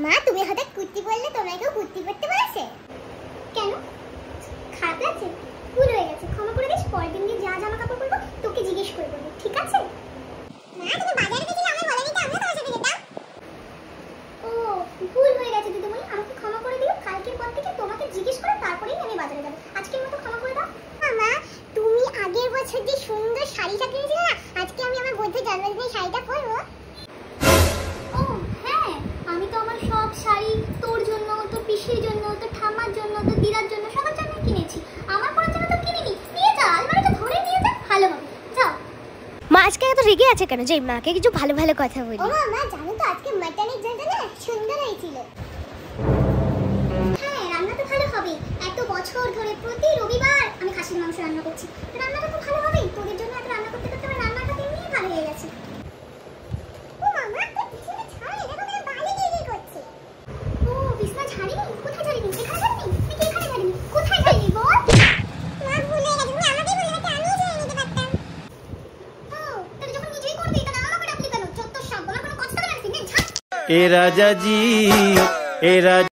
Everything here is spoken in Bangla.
মা তুমি হঠাৎ কুর্তি পরলে, তোমায় কেউ কুর্তি পরতে বলেছে? কেন, খারাপ লাগছে? ভুল হয়ে গেছে, ক্ষমা করে দিস। পরের দিন যা জামা কাপড় পরবো তোকে জিজ্ঞেস করে বলবো, ঠিক আছে? মা তুমি বাজারে গেছিলে, আমায় বলেনি তো, আমিও তোমার সাথে যেতাম। ও ভুল হয়ে গেছে দিদিমণি, আমাকে ক্ষমা করে দিও। কালকের পর থেকে তোমাকে জিজ্ঞেস করে তারপরেই আমি বাজারে যাব। আজকের মতো ক্ষমা করে দাও। মা তুমি আগের বছর যে সুন্দর শাড়িটা কিনেছিলে না, আজকে আমি আমার বন্ধুর জন্মদিনে শাড়িটা পরবো। ও হ্যাঁ, আমি তো আমার সব শাড়ি তোর জন্য, তোর পিসির জন্য, তোর ঠাম্মার জন্য, তোর দিদার জন্য, সবার জন্য কিনেছি। আমার পরার জন্য তো কিনিনি। নিয়ে যা, আলমারিটা ধরে নিয়ে যা, ভালো হবে। যাও। মা আজকে এত রেগে আছে কেন? যে মাকে কিছু ভালো ভালো কথা বলি। ও মা জানো তো আজকে মাটনের ঝোলটা না সুন্দর হয়েছিল। হ্যাঁ রান্না তো ভালো হবে, এত বছর ধরে প্রতি রবিবার আমি খাসির মাংস রান্না করছি, রান্নাটা তো ভালো হবেই। তোদের জন্য এত রান্না করতে করতে আমার রান্নাটা এমনিই ভালো হয়ে গেছে। ও মামা তুই বিছানা ছাড়, এটা তো বালি গিয়ে করছে। ও বিছানা ছাড়িনি? কোথায় ছাড়িনি? এখানে ছাড়িনি নাকি এখানে ছাড়িনি? কোথায় ছাড়িনি বল? মা ভুলে গেছি, তুমি আমাকেই বলে দিতে, আমিও ছেড়ে নিতে পারতাম। ও তাহলে যখন নিজেই করবি তাহলে আমাকে ডাকলি কেন? যত সব, আমার কোনো কষ্ট লাগছে না। ए राजा जी, ए राजा।